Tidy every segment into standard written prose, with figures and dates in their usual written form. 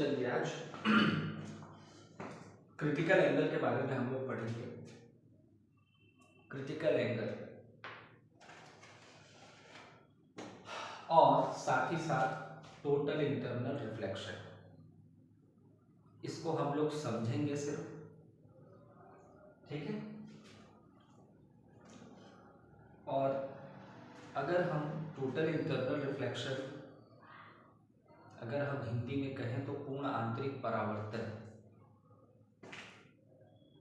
चलिए आज critical angle के बारे में हम लोग पढ़ेंगे। क्रिटिकल एंगल और साथ ही साथ टोटल इंटरनल रिफ्लेक्शन, इसको हम लोग समझेंगे सिर्फ, ठीक है। और अगर हम टोटल इंटरनल रिफ्लेक्शन अगर हम हिंदी में कहें तो पूर्ण आंतरिक परावर्तन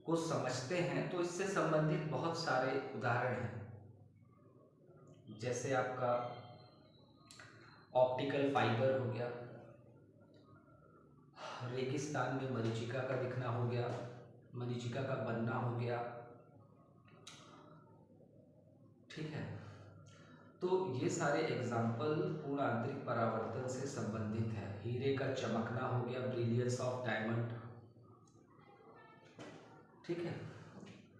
को समझते हैं तो इससे संबंधित बहुत सारे उदाहरण हैं, जैसे आपका ऑप्टिकल फाइबर हो गया, रेगिस्तान में मरीचिका का दिखना हो गया, मरीचिका का बनना हो गया, ठीक है। तो ये सारे एग्जाम्पल पूर्ण आंतरिक परावर्तन से संबंधित है। हीरे का चमकना हो गया, ब्रिलियंस ऑफ डायमंड, ठीक है।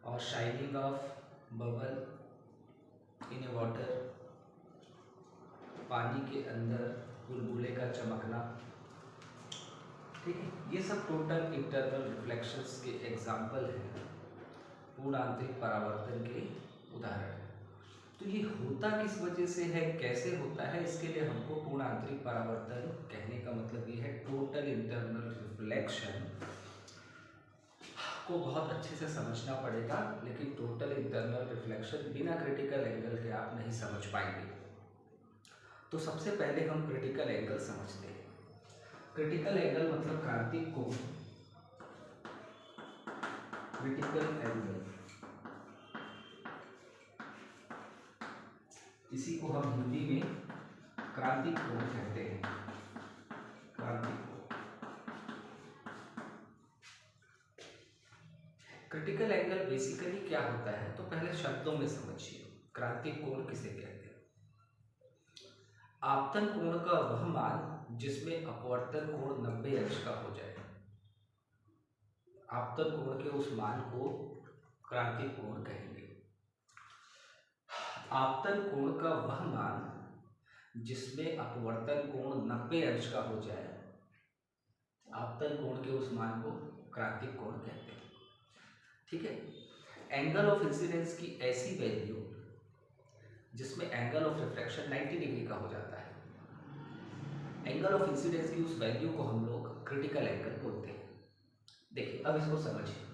और shining of bubble in A water, पानी के अंदर बुलबुले का चमकना, ठीक है। ये सब टोटल इंटरनल रिफ्लेक्शंस के एग्जाम्पल हैं, पूर्ण आंतरिक परावर्तन के उदाहरण हैं। तो ये होता किस वजह से है, कैसे होता है, इसके लिए हमको पूर्ण आंतरिक परावर्तन कहने का मतलब ये है टोटल इंटरनल रिफ्लेक्शन को बहुत अच्छे से समझना पड़ेगा। लेकिन टोटल इंटरनल रिफ्लेक्शन बिना क्रिटिकल एंगल के आप नहीं समझ पाएंगे। तो सबसे पहले हम क्रिटिकल एंगल समझते हैं। क्रिटिकल एंगल मतलब क्रांतिक कोण। क्रिटिकल एंगल इसी को हम हिंदी में क्रांतिक कोण कहते हैं। क्रांतिक कोण। क्रिटिकल एंगल बेसिकली क्या होता है, तो पहले शब्दों में समझिए। क्रांतिक कोण किसे कहते हैं? आपतन कोण का वह मान जिसमें अपवर्तन कोण 90 अंश का हो जाए। आपतन कोण के उस मान को क्रांतिक कोण कहेंगे। आपतन कोण का वह मान जिसमें अपवर्तन कोण 90 अंश का हो जाए, आपतन कोण के उस मान को क्रांतिक कोण कहते हैं, ठीक है। एंगल ऑफ इंसिडेंस की ऐसी वैल्यू जिसमें एंगल ऑफ रिफ्रैक्शन 90 डिग्री का हो जाता है, एंगल ऑफ इंसिडेंस की उस वैल्यू को हम लोग क्रिटिकल एंगल बोलते हैं। देखिए अब इसको समझिए।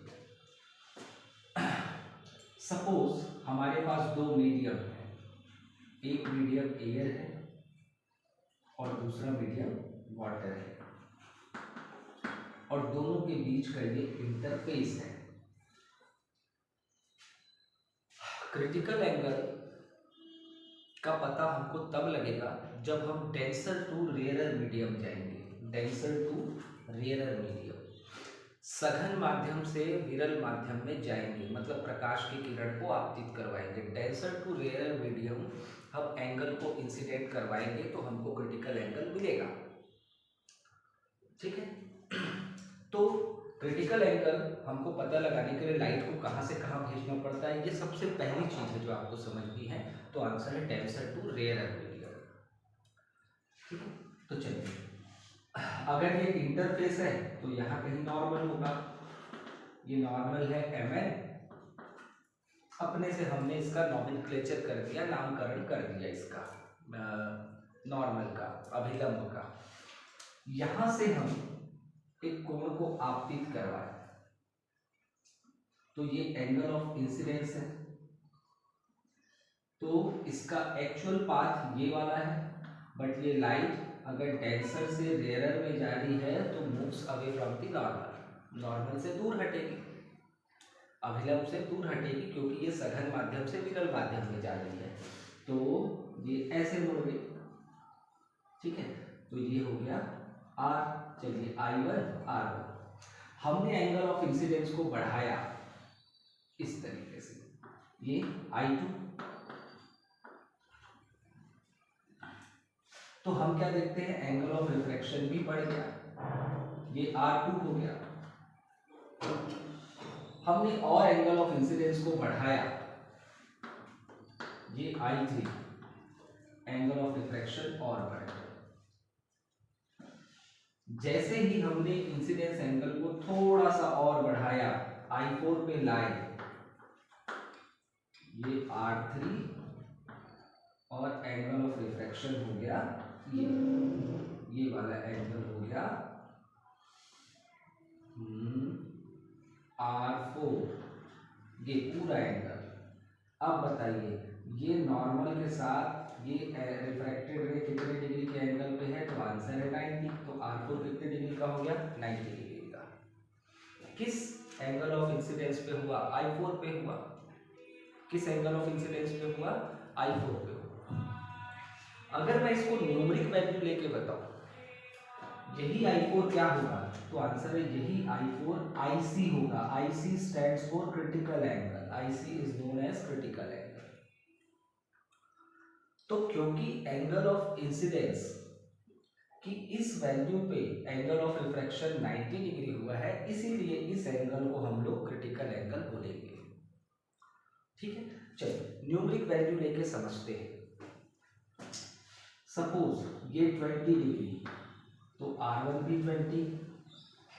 सपोज हमारे पास दो मीडियम है, एक मीडियम एयर है और दूसरा मीडियम वाटर है, और दोनों के बीच का ये इंटरफेस है। क्रिटिकल एंगल का पता हमको तब लगेगा जब हम डेंसर टू रेयरर मीडियम जाएंगे। डेंसर टू रेयरर मीडियम, सघन माध्यम से विरल माध्यम में जाएंगे, मतलब प्रकाश की किरण को आपतित करवाएंगे। डेंसर टू रेयरर मीडियम हम एंगल को इंसिडेंट करवाएंगे तो हमको क्रिटिकल एंगल मिलेगा, ठीक है। तो क्रिटिकल एंगल हमको पता लगाने के लिए लाइट को कहाँ से कहाँ भेजना पड़ता है, ये सबसे पहली चीज है जो आपको समझनी है। तो आंसर है डेंसर टू रेयरर मीडियम, ठीक है। तो चलिए, अगर ये इंटरफेस है तो यहाँ कहीं नॉर्मल होगा, ये नॉर्मल है mn। अपने से हमने इसका नॉमेनक्लेचर कर दिया, नामकरण कर दिया इसका नॉर्मल का, अभिलंब का। यहां से हम एक कोण को आपतित करवाए तो ये एंगल ऑफ इंसिडेंस है। तो इसका एक्चुअल पाथ ये वाला है, बट ये लाइट अगर डेंसर से रेयरर में जा रही है तो moves away from the normal, normal से दूर हटेगी, अभिलंब से दूर हटेगी, क्योंकि ये सघन माध्यम से विरल माध्यम में जा रही है। तो ये ऐसे मुड़ गई, ठीक है। तो ये हो गया R। चलिए I1 R1, हमने एंगल ऑफ इंसिडेंस को बढ़ाया इस तरीके से, ये I2। तो हम क्या देखते हैं, एंगल ऑफ रिफ्रैक्शन भी बढ़ गया, ये R2 हो गया। हमने और एंगल ऑफ इंसिडेंस को बढ़ाया, ये I3, एंगल ऑफ रिफ्रैक्शन और बढ़ गया। जैसे ही हमने इंसिडेंस एंगल को थोड़ा सा और बढ़ाया, I4 पे लाए, ये R3 और एंगल ऑफ रिफ्रैक्शन हो गया ये वाला एंगल हो गया R4, ये पूरा एंगल। अब बताइए, ये नॉर्मल के साथ ये रिफ्रैक्टेड रे कितने डिग्री के एंगल पे है, तो आंसर है 90। तो R4 कितने डिग्री का हो गया, 90 डिग्री का। किस एंगल ऑफ इंसिडेंस पे हुआ, I4 पे हुआ। किस एंगल ऑफ इंसिडेंस पे हुआ, I4 पे हुआ। अगर मैं इसको न्यूमेरिक वैल्यू लेके बताऊं, यही I4 क्या होगा, तो आंसर है यही I4 IC होगा। IC stands for critical angle, IC is known as critical angle. तो क्योंकि एंगल ऑफ इंसिडेंस की इस वैल्यू पे एंगल ऑफ रिफ्रैक्शन 90 डिग्री हुआ है, इसीलिए इस एंगल को हम लोग क्रिटिकल एंगल बोलेंगे। ठीक है, चलिए न्यूमेरिक वैल्यू लेके समझते हैं। सपोज ये 20 डिग्री, तो R1 भी 20,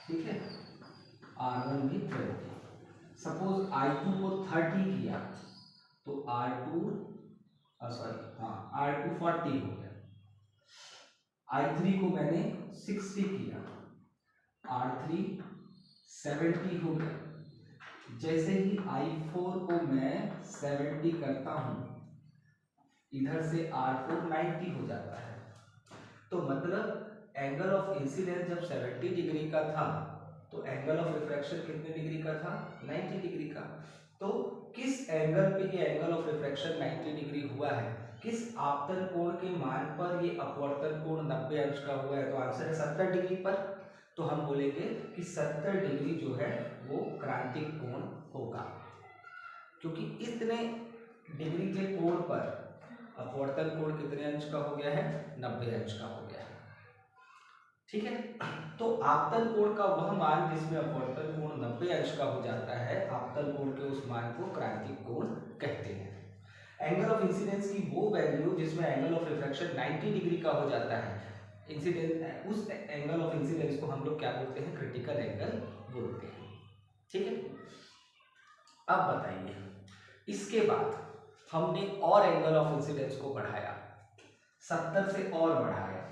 ठीक है, R1 भी 20। सपोज I2 को 30 किया, तो R2 40 हो गया। I3 को मैंने 60 किया, R3 70 हो गया। जैसे ही I4 को मैं 70 करता हूं, इधर से R4 90 हो जाता है। तो मतलब एंगल ऑफ इंसिडेंस जब 70 डिग्री का था, तो एंगल ऑफ रिफ्रैक्शन कितने डिग्री का था, 90 डिग्री का। तो किस एंगल पे ये एंगल ऑफ रिफ्रैक्शन 90 डिग्री हुआ है, किस आपतन कोण के मान पर ये अपवर्तन कोण 90 अंश का हुआ है, तो आंसर है 70 डिग्री पर। तो हम बोलेंगे कि 70 डिग्री जो है वो क्रांतिक कोण होगा, क्योंकि इतने डिग्री के कोण पर अपवर्तन कोण कितने अंश का हो गया है, 90 अंश का हो गया है। ठीक है, तो आपतन कोण का वह मान जिसमें अपवर्तन कोण 90 अंश का हो जाता है, आपतन कोण के उस मान को क्रांतिक कोण कहते हैं। एंगल ऑफ इंसिडेंस की वो वैल्यू जिसमें एंगल ऑफ रिफ्रैक्शन 90 डिग्री का हो जाता है, इंसिडेंस, उस एंगल ऑफ इंसिडेंस को हम लोग क्या बोलते हैं, क्रिटिकल एंगल बोलते हैं। ठीक है, अब बताइए, इसके बाद हमने और एंगल ऑफ इंसिडेंस को बढ़ाया, 70 से और बढ़ाया,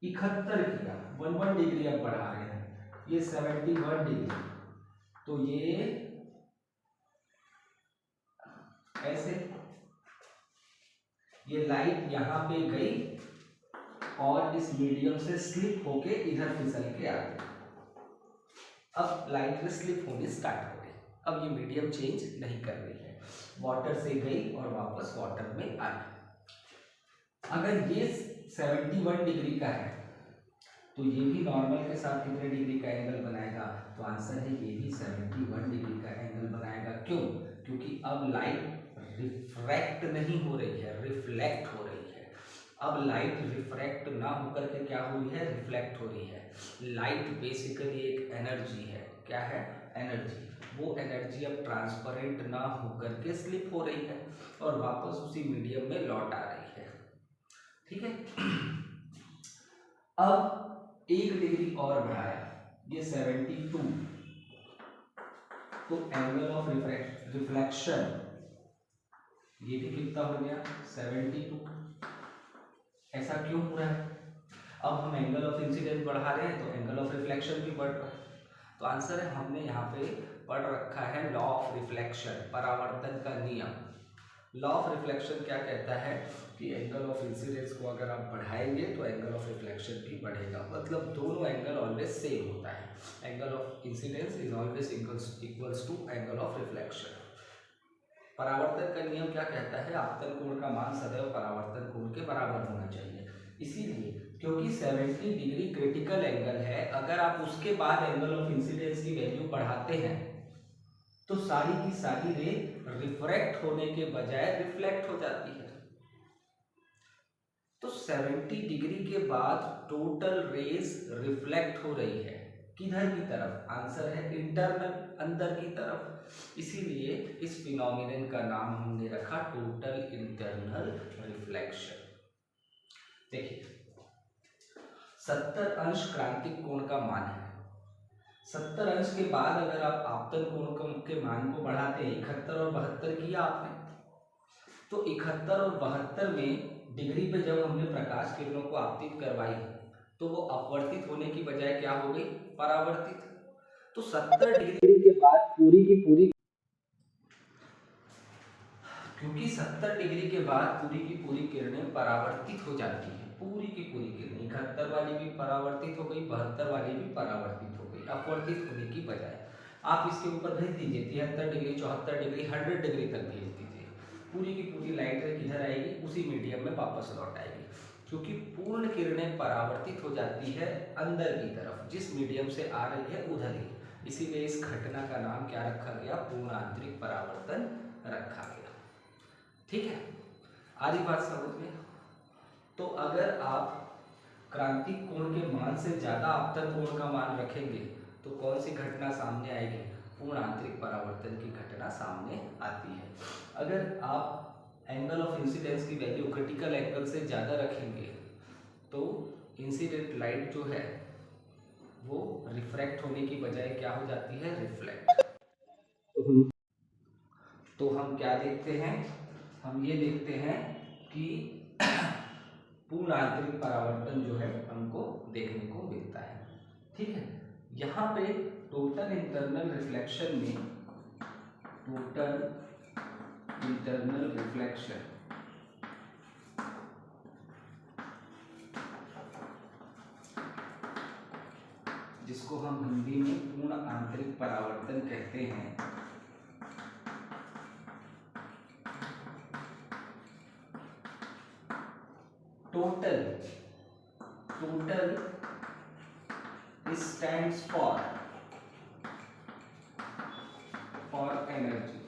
71 किया, 1 डिग्री अब बढ़ा रहे हैं, ये 71 डिग्री। तो ये ऐसे, ये लाइट यहां पे गई और इस मीडियम से स्लिप होके इधर फिसल के आ गई। अब लाइट में स्लिप होनी स्टार्ट हो गई, अब ये मीडियम चेंज नहीं कर रही है, वाटर से गई और वापस वाटर में आई। अगर ये 71 डिग्री का है, तो ये भी नॉर्मल के साथ कितने डिग्री का एंगल बनाएगा, तो आंसर है ये भी 71 डिग्री का एंगल बनाएगा। क्यों, क्योंकि अब लाइट रिफ्रैक्ट नहीं हो रही है, रिफ्लेक्ट हो रही है। अब लाइट रिफ्रैक्ट ना होकर के क्या हुई है, रिफ्लेक्ट हो रही है। लाइट बेसिकली एक एनर्जी है, क्या है, एनर्जी। वो एनर्जी अब ट्रांसपेरेंट ना होकर के स्लिप हो रही है और वापस उसी मीडियम में लौट आ रही है। ठीक है, अब 1 डिग्री और बढ़ाया, ये 72, तो एंगल ऑफ रिफ्लेक्शन ये भी कितना हो गया, 72। ऐसा क्यों हो रहा है, अब हम एंगल ऑफ इंसिडेंस बढ़ा रहे हैं तो एंगल ऑफ रिफ्लेक्शन भी बढ़ रहा है। तो आंसर है, हमने यहाँ पे पढ़ रखा है लॉ ऑफ रिफ्लेक्शन, परावर्तन का नियम। लॉ ऑफ रिफ्लेक्शन क्या कहता है कि एंगल ऑफ इंसिडेंस को अगर आप बढ़ाएंगे तो एंगल ऑफ रिफ्लेक्शन भी बढ़ेगा, मतलब दोनों एंगल ऑलवेज सेम होता है। Angle of incidence is always equals to angle of reflection. परावर्तन का नियम क्या कहता है, आपतन कोण का मान सदैव परावर्तन कोण के बराबर होना चाहिए। इसीलिए क्योंकि 70 डिग्री क्रिटिकल एंगल है, अगर आप उसके बाद एंगल ऑफ इंसिडेंस की वैल्यू बढ़ाते हैं तो सारी की सारी रे रिफ्रैक्ट होने के बजाय रिफ्लेक्ट हो जाती है। तो 70 डिग्री के बाद टोटल रेज रिफ्लेक्ट हो रही है, किधर की तरफ, आंसर है इंटरनल, अंदर की तरफ। इसीलिए इस फिनोमिनन का नाम हमने रखा टोटल इंटरनल रिफ्लेक्शन। देखिए 70 अंश क्रांतिक कोण का मान है। 70 अंश के बाद अगर आप आपतन कोण के मान को बढ़ाते हैं, 71 और 72 किया आपने, तो 71 और 72 में डिग्री पे जब हमने प्रकाश किरणों को आपतित करवाई तो वो अपवर्तित होने की बजाय क्या हो गई, परावर्तित। तो 70 डिग्री के बाद पूरी की पूरी, क्योंकि 70 डिग्री के बाद पूरी की पूरी किरणें परावर्तित हो जाती हैं, पूरी की पूरी किरणें 71 वाली भी परावर्तित हो गई, 72 वाली भी परावर्तित हो गई, अपवर्तित होने की बजाय। आप इसके ऊपर भेज दीजिए 73 डिग्री, 74 डिग्री, 100 डिग्री तक भेज दीजिए, पूरी की पूरी लाइट किधर आएगी, उसी मीडियम में वापस लौट आएगी, क्योंकि पूर्ण किरणें परावर्तित हो जाती है अंदर की तरफ, जिस मीडियम से आ रही है उधर ही। इसीलिए इस घटना का नाम क्या रखा गया, पूर्ण आंतरिक परावर्तन रखा गया। ठीक है, आ रही बात समझ में। तो अगर आप क्रांतिक कोण के मान से ज्यादा आपतन कोण का मान रखेंगे तो कौन सी घटना सामने आएगी, पूर्ण आंतरिक परावर्तन की घटना सामने आती है। अगर आप एंगल ऑफ इंसिडेंस की वैल्यू क्रिटिकल एंगल से ज्यादा रखेंगे तो इंसिडेंट लाइट जो है वो रिफ्रैक्ट होने की बजाय क्या हो जाती है, रिफ्लेक्ट। तो हम क्या देखते हैं, हम ये देखते हैं कि पूर्ण आंतरिक परावर्तन जो है हमको देखने को मिलता है। ठीक है, यहाँ पे टोटल इंटरनल रिफ्लेक्शन में, टोटल इंटरनल रिफ्लेक्शन जिसको हम हिंदी में पूर्ण आंतरिक परावर्तन कहते हैं, टोटल stands for एनर्जी।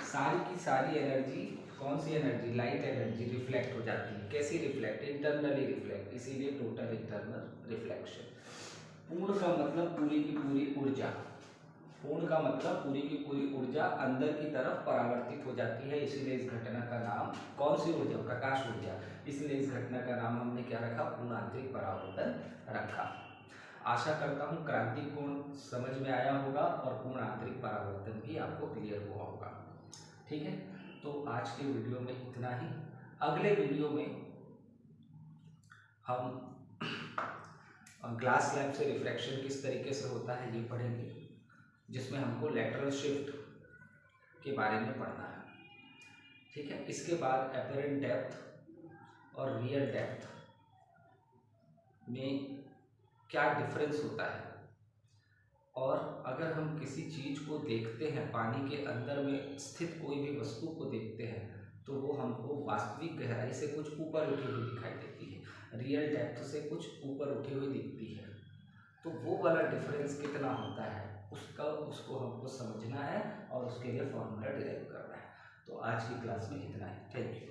सारी की सारी एनर्जी, कौन सी एनर्जी, लाइट एनर्जी रिफ्लेक्ट हो जाती है। कैसी रिफ्लेक्ट, इंटरनली रिफ्लेक्ट, इसीलिए टोटल इंटरनल रिफ्लेक्शन। पूर्ण का मतलब पूरी की पूरी ऊर्जा, पूर्ण का मतलब पूरी की पूरी ऊर्जा अंदर की तरफ परावर्तित हो जाती है, इसीलिए इस घटना का नाम, कौन सी ऊर्जा, प्रकाश ऊर्जा, इसलिए इस घटना का नाम हमने क्या रखा, पूर्ण आंतरिक परावर्तन रखा। आशा करता हूँ क्रांतिक कोण समझ में आया होगा और पूर्ण आंतरिक परावर्तन भी आपको क्लियर हुआ होगा। ठीक है, तो आज के वीडियो में इतना ही। अगले वीडियो में हम ग्लास लैंप से रिफ्रैक्शन किस तरीके से होता है ये पढ़ेंगे, जिसमें हमको लेटरल शिफ्ट के बारे में पढ़ना है। ठीक है, इसके बाद एपरेंट डेप्थ और रियल डेप्थ में क्या डिफरेंस होता है, और अगर हम किसी चीज़ को देखते हैं, पानी के अंदर में स्थित कोई भी वस्तु को देखते हैं तो वो हमको वास्तविक गहराई से कुछ ऊपर उठी हुई दिखाई देती है, रियल डेप्थ से कुछ ऊपर उठी हुई दिखती है। तो वो वाला डिफरेंस कितना होता है उसको हमको समझना है और उसके लिए फॉर्मूला डिराइव करना है। तो आज की क्लास में इतना ही, थैंक यू।